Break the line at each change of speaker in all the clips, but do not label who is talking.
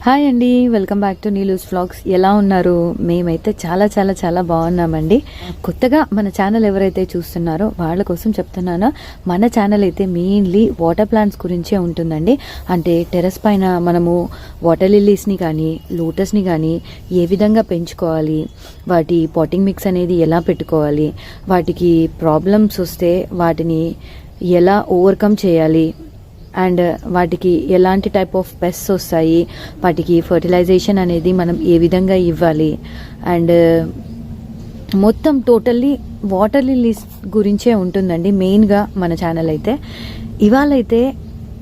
Hi అండి, welcome back to Neelu's vlogs. ఎలా ఉన్నారు? మేమైతే చాలా చాలా చాలా బాగున్నామండి. కొత్తగా మన ఛానల్ ఎవరైతే చూస్తున్నారో వాళ్ళ కోసం చెప్తున్నానో, మన ఛానల్ అయితే మెయిన్లీ వాటర్ ప్లాంట్స్ గురించే ఉంటుందండి. అంటే టెర్రస్ పైన మనము వాటర్ లిల్లీస్ని కానీ లోటస్ని కానీ ఏ విధంగా పెంచుకోవాలి, వాటి పాటింగ్ మిక్స్ అనేది ఎలా పెట్టుకోవాలి, వాటికి ప్రాబ్లమ్స్ వస్తే వాటిని ఎలా ఓవర్కమ్ చేయాలి, అండ్ వాటికి ఎలాంటి టైప్ ఆఫ్ పెస్ట్స్ వస్తాయి, వాటికి ఫర్టిలైజేషన్ అనేది మనం ఏ విధంగా ఇవ్వాలి, అండ్ మొత్తం టోటల్లీ వాటర్ లిల్లీస్ గురించే ఉంటుందండి మెయిన్గా మన ఛానల్ అయితే. ఇవాళైతే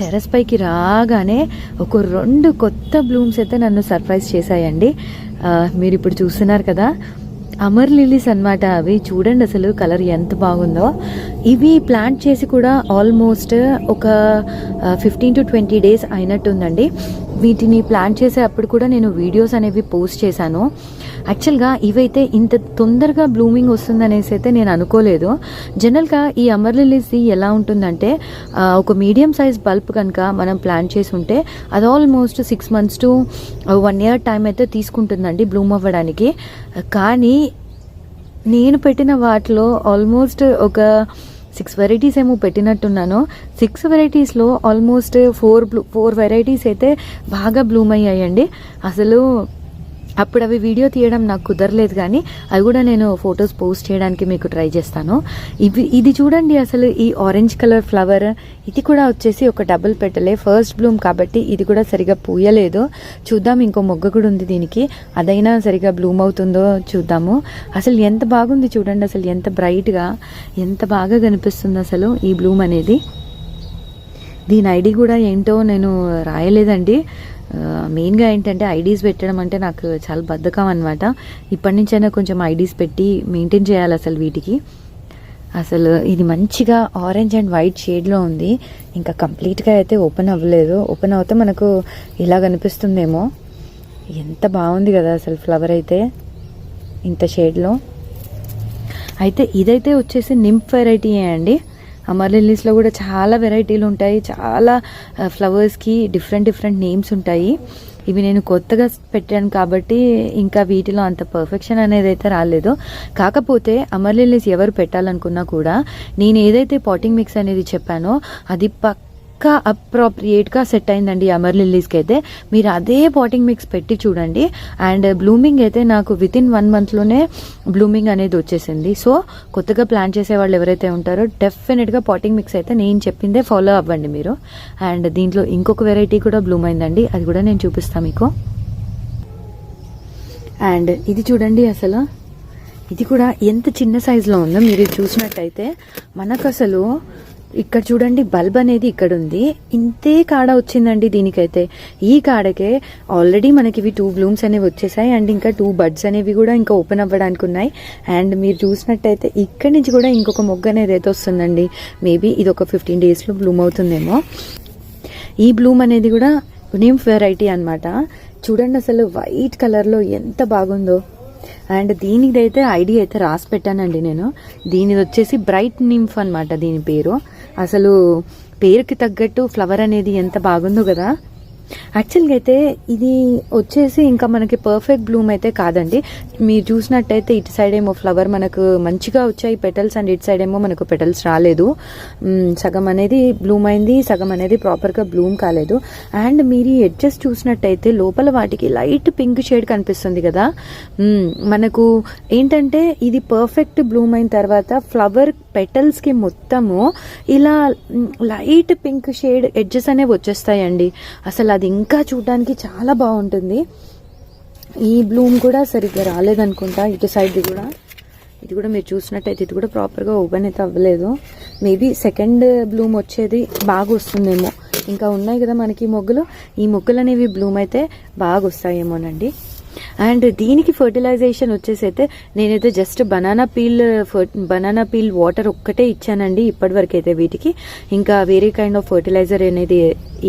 టెర్రస్ పైకి రాగానే ఒక 2 కొత్త బ్లూమ్స్ అయితే నన్ను సర్ప్రైజ్ చేశాయండి. మీరు ఇప్పుడు చూస్తున్నారు కదా, అమర్ లిల్లీస్ అన్నమాట. అవి చూడండి అసలు కలర్ ఎంత బాగుందో. ఇవి ప్లాంట్ చేసి కూడా ఆల్మోస్ట్ ఒక 15 to 20 days అయినట్టుందండి. వీటిని ప్లాంట్ చేసే అప్పుడు కూడా నేను వీడియోస్ అనేవి పోస్ట్ చేశాను. యాక్చువల్గా ఇవైతే ఇంత తొందరగా బ్లూమింగ్ వస్తుందనేసి అయితే నేను అనుకోలేదు. జనరల్గా ఈ అమర్ లిల్లీస్ది ఎలా ఉంటుందంటే, ఒక మీడియం సైజ్ బల్బ్ కనుక మనం ప్లాంట్ చేసి ఉంటే అది almost 6 months to 1 year time అయితే తీసుకుంటుందండి బ్లూమ్ అవ్వడానికి. కానీ నేను పెట్టిన వాటిలో ఆల్మోస్ట్ ఒక 6 వెరైటీస్ ఏమో పెట్టినట్టున్నాను. 6 వెరైటీస్లో ఆల్మోస్ట్ 4 వెరైటీస్ అయితే బాగా బ్లూమ్ అయ్యాయండి. అసలు అప్పుడు అవి వీడియో తీయడం నాకు కుదరలేదు, కానీ అవి కూడా నేను ఫొటోస్ పోస్ట్ చేయడానికి మీకు ట్రై చేస్తాను. ఇది చూడండి అసలు, ఈ ఆరెంజ్ కలర్ ఫ్లవర్, ఇది కూడా వచ్చేసి ఒక డబుల్ పెటలే, ఫస్ట్ బ్లూమ్ కాబట్టి ఇది కూడా సరిగా పూయలేదు. చూద్దాం, ఇంకో మొగ్గ కూడా ఉంది దీనికి, అదైనా సరిగా బ్లూమ్ అవుతుందో చూద్దాము. అసలు ఎంత బాగుంది చూడండి, అసలు ఎంత బ్రైట్గా ఎంత బాగా కనిపిస్తుంది అసలు ఈ బ్లూమ్ అనేది. దీని ఐడి కూడా ఏంటో నేను రాయలేదండి. మెయిన్గా ఏంటంటే ఐడీస్ పెట్టడం అంటే నాకు చాలా బద్ధకం అనమాట. ఇప్పటి నుంచైనా కొంచెం ఐడీస్ పెట్టి మెయింటైన్ చేయాలి అసలు వీటికి. అసలు ఇది మంచిగా ఆరెంజ్ అండ్ వైట్ షేడ్లో ఉంది. ఇంకా కంప్లీట్గా అయితే ఓపెన్ అవ్వలేదు. ఓపెన్ అవుతే మనకు ఇలా కనిపిస్తుందేమో. ఎంత బాగుంది కదా అసలు ఫ్లవర్ అయితే ఇంత షేడ్లో. అయితే ఇదైతే వచ్చేసి నింప్ వెరైటీయే అండి. అమర్ లిల్లీస్లో కూడా చాలా వెరైటీలు ఉంటాయి, చాలా ఫ్లవర్స్కి డిఫరెంట్ నేమ్స్ ఉంటాయి. ఇవి నేను కొత్తగా పెట్టాను కాబట్టి ఇంకా వీటిలో అంత పర్ఫెక్షన్ అనేది అయితే రాలేదు. కాకపోతే అమర్ లిల్లీస్ ఎవరు పెట్టాలనుకున్నా కూడా నేను ఏదైతే పాటింగ్ మిక్స్ అనేది చెప్పానో అది పక్కా అప్రోప్రియేట్గా సెట్ అయిందండి అమర్ లిల్లీస్కి అయితే. మీరు అదే పాటింగ్ మిక్స్ పెట్టి చూడండి, అండ్ బ్లూమింగ్ అయితే నాకు వితిన్ 1 monthలోనే బ్లూమింగ్ అనేది వచ్చేసింది. సో కొత్తగా ప్లాన్ చేసే వాళ్ళు ఎవరైతే ఉంటారో డెఫినెట్గా పాటింగ్ మిక్స్ అయితే నేను చెప్పిందే ఫాలో అవ్వండి మీరు. అండ్ దీంట్లో ఇంకొక వెరైటీ కూడా బ్లూమ్ అయిందండి, అది కూడా నేను చూపిస్తాను మీకు. అండ్ ఇది చూడండి అసలు, ఇది కూడా ఎంత చిన్న సైజులో ఉందో మీరు చూసినట్టయితే. మనకు అసలు ఇక్కడ చూడండి, బల్బ్ అనేది ఇక్కడ ఉంది, ఇంతే కాడ వచ్చిందండి దీనికైతే. ఈ కాడకే ఆల్రెడీ మనకి ఇవి 2 బ్లూమ్స్ అనేవి వచ్చేసాయి, అండ్ ఇంకా 2 buds అనేవి కూడా ఇంకా ఓపెన్ అవ్వడానికి ఉన్నాయి. అండ్ మీరు చూసినట్టయితే ఇక్కడి నుంచి కూడా ఇంకొక మొగ్గ అనేది అయితే వస్తుందండి. మేబీ ఇది ఒక 15 daysలో బ్లూమ్ అవుతుందేమో. ఈ బ్లూమ్ అనేది కూడా నింఫ్ వెరైటీ అనమాట. చూడండి అసలు వైట్ కలర్లో ఎంత బాగుందో. అండ్ దీనిదైతే ఐడి అయితే రాసి పెట్టానండి నేను. దీనిది వచ్చేసి బ్రైట్ నింఫ్ అనమాట దీని పేరు. అసలు పేరుకి తగ్గట్టు ఫ్లవర్ అనేది ఎంత బాగుందో కదా. యాక్చువల్గా అయితే ఇది వచ్చేసి ఇంకా మనకి పర్ఫెక్ట్ బ్లూమ్ అయితే కాదండి. మీరు చూసినట్టయితే ఇటు సైడ్ ఏమో ఫ్లవర్ మనకు మంచిగా వచ్చాయి పెటల్స్, అండ్ ఇటు సైడ్ ఏమో మనకు పెటల్స్ రాలేదు. సగం అనేది బ్లూమ్ అయింది, సగం అనేది ప్రాపర్గా బ్లూమ్ కాలేదు. అండ్ మీరు ఎడ్జెస్ చూసినట్టయితే లోపల వాటికి లైట్ పింక్ షేడ్ కనిపిస్తుంది కదా. మనకు ఏంటంటే ఇది పర్ఫెక్ట్ బ్లూమ్ అయిన తర్వాత ఫ్లవర్ పెటల్స్కి మొత్తము ఇలా లైట్ పింక్ షేడ్ ఎడ్జెస్ అనేవి వచ్చేస్తాయండి. అసలు అది ఇంకా చూడడానికి చాలా బాగుంటుంది. ఈ బ్లూమ్ కూడా సరిగ్గా రాలేదనుకుంటా. ఇటు సైడ్ది కూడా, ఇది కూడా మీరు చూసినట్టయితే ఇది కూడా ప్రాపర్గా ఓపెన్ అయితే అవ్వలేదు. మేబీ సెకండ్ బ్లూమ్ వచ్చేది బాగా వస్తుందేమో. ఇంకా ఉన్నాయి కదా మనకి మొగ్గలు, ఈ మొగ్గలు అనేవి బ్లూమ్ అయితే బాగా వస్తాయేమోనండి. అండ్ దీనికి ఫర్టిలైజేషన్ వచ్చేసి అయితే నేనైతే జస్ట్ బనానా పీల్ వాటర్ ఒక్కటే ఇచ్చానండి ఇప్పటివరకు అయితే. వీటికి ఇంకా వేరే కైండ్ ఆఫ్ ఫర్టిలైజర్ అనేది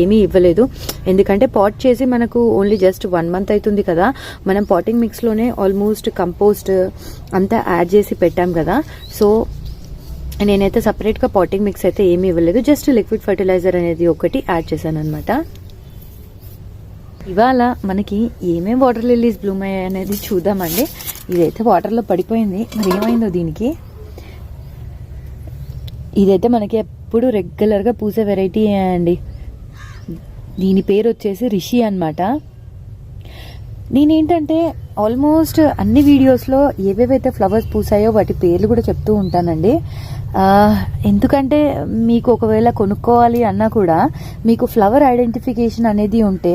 ఏమీ ఇవ్వలేదు. ఎందుకంటే పాట్ చేసి మనకు ఓన్లీ జస్ట్ 1 month అవుతుంది కదా. మనం పాటింగ్ మిక్స్లోనే ఆల్మోస్ట్ కంపోస్ట్ అంతా యాడ్ చేసి పెట్టాం కదా. సో నేనైతే సపరేట్గా పాటింగ్ మిక్స్ అయితే ఏమీ ఇవ్వలేదు, జస్ట్ లిక్విడ్ ఫర్టిలైజర్ అనేది ఒకటి యాడ్ చేశాను అనమాట. ఇవాళ మనకి ఏమేం వాటర్ లిల్లీస్ బ్లూమ్ అయ్యాయి అనేది చూద్దామండి. ఇదైతే వాటర్లో పడిపోయింది, మరి ఏమైందో దీనికి. ఇదైతే మనకి ఎప్పుడు రెగ్యులర్గా పూసే వెరైటీ అండి. దీని పేరు వచ్చేసి రిషి అన్నమాట. నేనేంటంటే ఆల్మోస్ట్ అన్ని వీడియోస్లో ఏవేవైతే ఫ్లవర్స్ పూసాయో వాటి పేర్లు కూడా చెప్తూ ఉంటానండి. ఎందుకంటే మీకు ఒకవేళ కొనుక్కోవాలి అన్నా కూడా మీకు ఫ్లవర్ ఐడెంటిఫికేషన్ అనేది ఉంటే,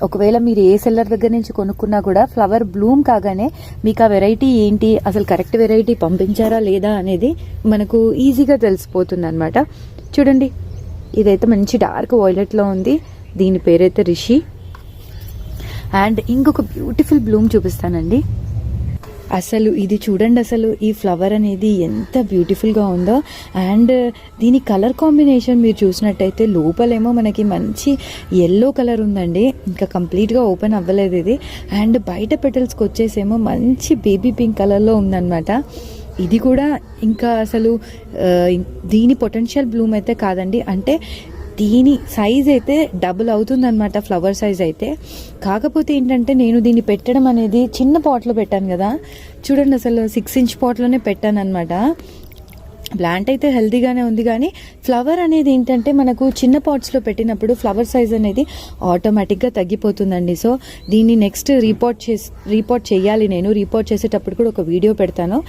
ఒకవేళ మీరు ఏ సెల్లర్ దగ్గర నుంచి కొనుక్కున్నా కూడా ఫ్లవర్ బ్లూమ్ కాగానే మీకు ఆ వెరైటీ ఏంటి, అసలు కరెక్ట్ వెరైటీ పంపించారా లేదా అనేది మనకు ఈజీగా తెలిసిపోతుంది అనమాట. చూడండి, ఇదైతే మంచి డార్క్ వైలెట్లో ఉంది. దీని పేరైతే రిషి. అండ్ ఇంకొక బ్యూటిఫుల్ బ్లూమ్ చూపిస్తానండి. అసలు ఇది చూడండి, అసలు ఈ ఫ్లవర్ అనేది ఎంత బ్యూటిఫుల్గా ఉందో. అండ్ దీని కలర్ కాంబినేషన్ మీరు చూసినట్టయితే లోపలేమో మనకి మంచి ఎల్లో కలర్ ఉందండి, ఇంకా కంప్లీట్గా ఓపెన్ అవ్వలేదు ఇది. అండ్ బయట పెటల్స్కి వచ్చేసేమో మంచి బేబీ పింక్ కలర్లో ఉందన్నమాట. ఇది కూడా ఇంకా అసలు దీని పొటెన్షియల్ బ్లూమ్ అయితే కాదండి, అంటే దీని సైజ్ అయితే డబుల్ అవుతుందన్నమాట ఫ్లవర్ సైజ్ అయితే. కాకపోతే ఏంటంటే నేను దీన్ని పెట్టడం అనేది చిన్న పాట్లో పెట్టాను కదా, చూడండి అసలు 6 inch పాట్లోనే పెట్టాను అనమాట. ప్లాంట్ అయితే హెల్తీగానే ఉంది, కానీ ఫ్లవర్ అనేది ఏంటంటే మనకు చిన్న పాట్స్లో పెట్టినప్పుడు ఫ్లవర్ సైజ్ అనేది ఆటోమేటిక్గా తగ్గిపోతుందండి. సో దీన్ని నెక్స్ట్ రీపోర్ట్ చేయాలి. నేను రీపోర్ట్ చేసేటప్పుడు కూడా ఒక వీడియో పెడతాను.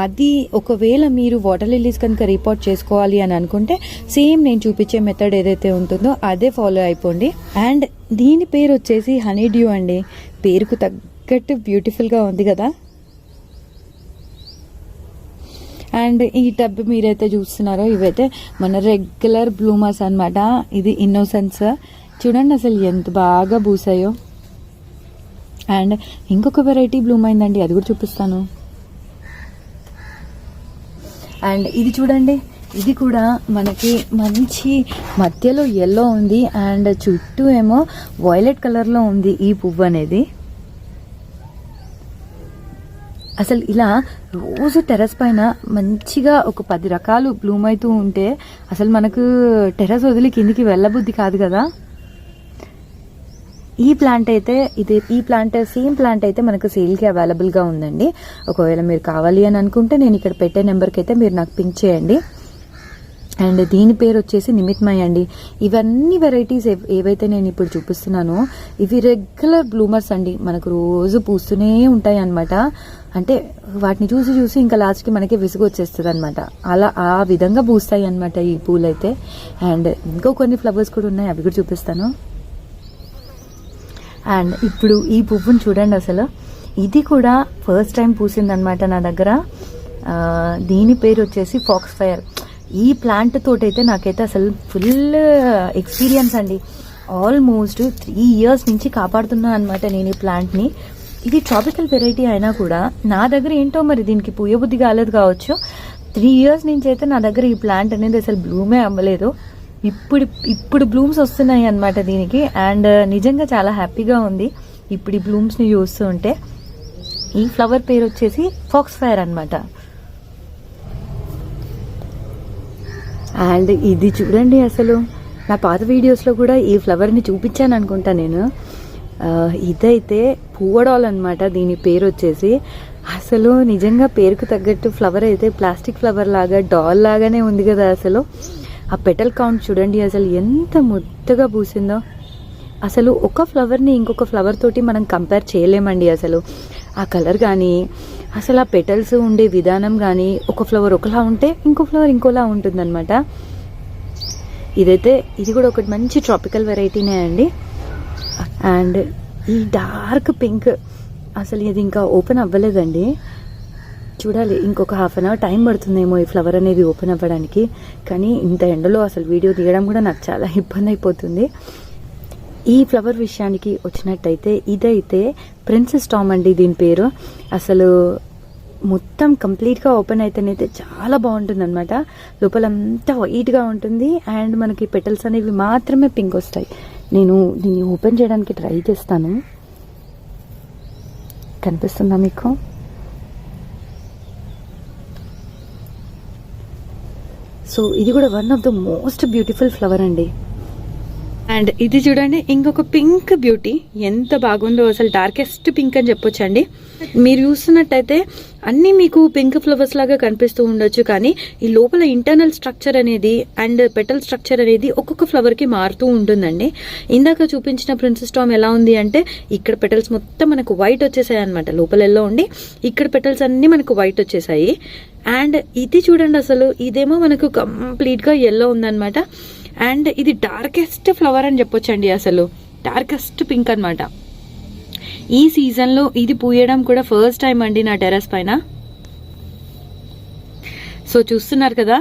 అది ఒకవేళ మీరు వాటర్ లిల్లీస్ కనుక రీపోర్ట్ చేసుకోవాలి అని అనుకుంటే సేమ్ నేను చూపించే మెథడ్ ఏదైతే ఉంటుందో అదే ఫాలో అయిపోండి. అండ్ దీని పేరు వచ్చేసి హనీ డ్యూ అండి. పేరుకు తగ్గట్టు బ్యూటిఫుల్గా ఉంది కదా. అండ్ ఈ టబ్ మీరైతే చూస్తున్నారో ఇవైతే మన రెగ్యులర్ బ్లూమర్స్ అనమాట. ఇది ఇన్నోసెన్స్. చూడండి అసలు ఎంత బాగా పూసాయో. అండ్ ఇంకొక వెరైటీ బ్లూమ్ అయిందండి, అది కూడా చూపిస్తాను. అండ్ ఇది చూడండి, ఇది కూడా మనకి మంచి మధ్యలో ఎల్లో ఉంది అండ్ చుట్టూ ఏమో వైలెట్ కలర్లో ఉంది ఈ పువ్వు అనేది. అసలు ఇలా రోజు టెర్రస్ పైన మంచిగా ఒక 10 రకాలు బ్లూమ్ అవుతూ ఉంటే అసలు మనకు టెర్రస్ వదిలి కిందికి వెళ్ళబుద్ధి కాదు కదా. ఈ ప్లాంట్ అయితే సేమ్ ప్లాంట్ అయితే మనకు సేల్కి అవైలబుల్గా ఉందండి. ఒకవేళ మీరు కావాలి అని అనుకుంటే నేను ఇక్కడ పెట్టే నెంబర్కి అయితే మీరు నాకు పింక్ చేయండి. అండ్ దీని పేరు వచ్చేసి నిమిత్మయ్ అండి. ఇవన్నీ వెరైటీస్ ఏవైతే నేను ఇప్పుడు చూపిస్తున్నానో ఇవి రెగ్యులర్ బ్లూమర్స్ అండి, మనకు రోజు పూస్తూనే ఉంటాయి అన్నమాట. అంటే వాటిని చూసి చూసి ఇంకా లాస్ట్కి మనకి విసుగు వచ్చేస్తుంది అనమాట. అలా ఆ విధంగా పూస్తాయి అనమాట ఈ పూలు అయితే. అండ్ ఇంకో కొన్ని ఫ్లవర్స్ కూడా ఉన్నాయి, అవి కూడా చూపిస్తాను. అండ్ ఇప్పుడు ఈ పువ్వును చూడండి, అసలు ఇది కూడా ఫస్ట్ టైం పూసిందనమాట నా దగ్గర. దీని పేరు వచ్చేసి ఫాక్స్ ఫైర్. ఈ ప్లాంట్ తోటైతే నాకైతే అసలు ఫుల్ ఎక్స్పీరియన్స్ అండి. ఆల్మోస్ట్ 3 years నుంచి కాపాడుతున్నా అనమాట నేను ఈ ప్లాంట్ని. ఇది ట్రాపికల్ వెరైటీ అయినా కూడా నా దగ్గర ఏంటో మరి దీనికి పూయబుద్ధి కాలేదు కావచ్చు. 3 years నుంచి అయితే నా దగ్గర ఈ ప్లాంట్ అనేది అసలు బ్లూమే అవ్వలేదు. ఇప్పుడు బ్లూమ్స్ వస్తున్నాయి అనమాట దీనికి. అండ్ నిజంగా చాలా హ్యాపీగా ఉంది ఇప్పుడు ఈ బ్లూమ్స్ని చూస్తూ ఉంటే. ఈ ఫ్లవర్ పేరు వచ్చేసి ఫాక్స్ ఫైర్ అనమాట. అండ్ ఇది చూడండి, అసలు నా పాత వీడియోస్లో కూడా ఈ ఫ్లవర్ని చూపించాను అనుకుంటా నేను. ఇదైతే పువ్వడాల్ అనమాట. దీని పేరు వచ్చేసి అసలు నిజంగా పేరుకు తగ్గట్టు ఫ్లవర్ అయితే ప్లాస్టిక్ ఫ్లవర్ లాగా డాల్ లాగానే ఉంది కదా. అసలు ఆ పెటల్ కౌంట్ చూడండి, అసలు ఎంత ముద్దగా పూసిందో. అసలు ఒక ఫ్లవర్ని ఇంకొక ఫ్లవర్ తోటి మనం కంపేర్ చేయలేమండి. అసలు ఆ కలర్ కానీ అసలు ఆ పెటల్స్ ఉండే విధానం కానీ ఒక ఫ్లవర్ ఒకలా ఉంటే ఇంకో ఫ్లవర్ ఇంకోలా ఉంటుందన్నమాట. ఇది కూడా ఒకటి మంచి ట్రాపికల్ వెరైటీనే అండి. అండ్ ఈ డార్క్ పింక్ అసలు ఇది ఇంకా ఓపెన్ అవ్వలేదండి, చూడాలి. ఇంకొక 1/2 hour టైం పడుతుందేమో ఈ ఫ్లవర్ అనేది ఓపెన్ అవ్వడానికి. కానీ ఇంత ఎండలో అసలు వీడియో తీయడం కూడా నాకు చాలా ఇబ్బంది అయిపోతుంది. ఈ ఫ్లవర్ విషయానికి వచ్చినట్టయితే ఇదైతే ప్రిన్సెస్ టామ్ అండి దీని పేరు. అసలు మొత్తం కంప్లీట్గా ఓపెన్ అయితేనైతే చాలా బాగుంటుంది అనమాట. లోపలంతా వైట్గా ఉంటుంది అండ్ మనకి పెటల్స్ అనేవి మాత్రమే పింక్ వస్తాయి. నేను దీన్ని ఓపెన్ చేయడానికి ట్రై చేస్తాను. కనిపిస్తుందా మీకు? సో ఇది కూడా one of the most beautiful flower అండి. అండ్ ఇది చూడండి ఇంకొక పింక్ బ్యూటీ, ఎంత బాగుందో అసలు, డార్కెస్ట్ పింక్ అని చెప్పొచ్చండి. మీరు చూస్తున్నట్టయితే అన్ని మీకు పింక్ ఫ్లవర్స్ లాగా కనిపిస్తూ ఉండొచ్చు, కానీ ఈ లోపల ఇంటర్నల్ స్ట్రక్చర్ అనేది అండ్ పెటల్ స్ట్రక్చర్ అనేది ఒక్కొక్క ఫ్లవర్ కి మారుతూ ఉంటుందండి. ఇందాక చూపించిన ప్రిన్సెస్ టామ్ ఎలా ఉంది అంటే ఇక్కడ పెటల్స్ మొత్తం మనకు వైట్ వచ్చేసాయి అనమాట, లోపల ఎల్లో ఉండి ఇక్కడ పెటల్స్ అన్ని మనకు వైట్ వచ్చేసాయి. అండ్ ఇది చూడండి అసలు, ఇదేమో మనకు కంప్లీట్ గా ఎల్లో ఉందన్నమాట. అండ్ ఇది డార్కెస్ట్ ఫ్లవర్ అని చెప్పొచ్చండి, అసలు డార్కెస్ట్ పింక్ అన్నమాట. ఈ సీజన్ లో ఇది పూయడం కూడా ఫస్ట్ టైం అండి నా టెర్రస్ పైన. సో చూస్తున్నారు కదా,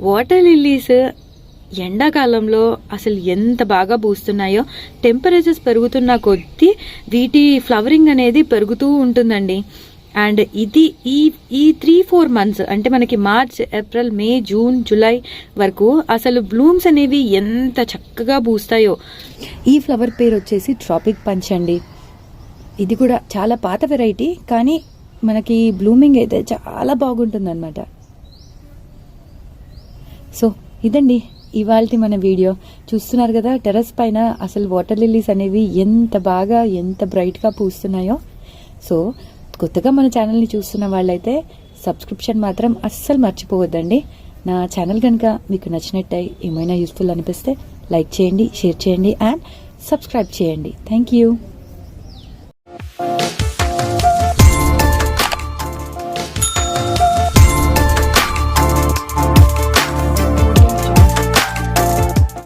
వాటర్ లిల్లీస్ ఎండాకాలంలో అసలు ఎంత బాగా పూస్తున్నాయో. టెంపరేచర్స్ పెరుగుతున్న కొద్దీ వీటి ఫ్లవరింగ్ అనేది పెరుగుతూ ఉంటుందండి. అండ్ ఇది ఈ 3-4 మంత్స్ అంటే మనకి మార్చ్, ఏప్రిల్, మే, జూన్, జూలై వరకు అసలు బ్లూమ్స్ అనేవి ఎంత చక్కగా పూస్తాయో. ఈ ఫ్లవర్ పేరు వచ్చేసి ట్రాపిక్ పంచ్ అండి. ఇది కూడా చాలా పాత వెరైటీ, కానీ మనకి బ్లూమింగ్ అయితే చాలా బాగుంటుంది అనమాట. సో ఇదండి ఇవాల్టి మన వీడియో. చూస్తున్నారు కదా టెర్రస్ పైన అసలు వాటర్ లిల్లీస్ అనేవి ఎంత బాగా ఎంత బ్రైట్గా పూస్తున్నాయో. సో కొత్తగా మన ఛానల్ని చూస్తున్న వాళ్ళైతే సబ్స్క్రిప్షన్ మాత్రం అస్సలు మర్చిపోవద్దండి. నా ఛానల్ కనుక మీకు నచ్చినట్టు ఏమైనా యూస్ఫుల్ అనిపిస్తే లైక్ చేయండి, షేర్ చేయండి అండ్ సబ్స్క్రైబ్ చేయండి. Thank you.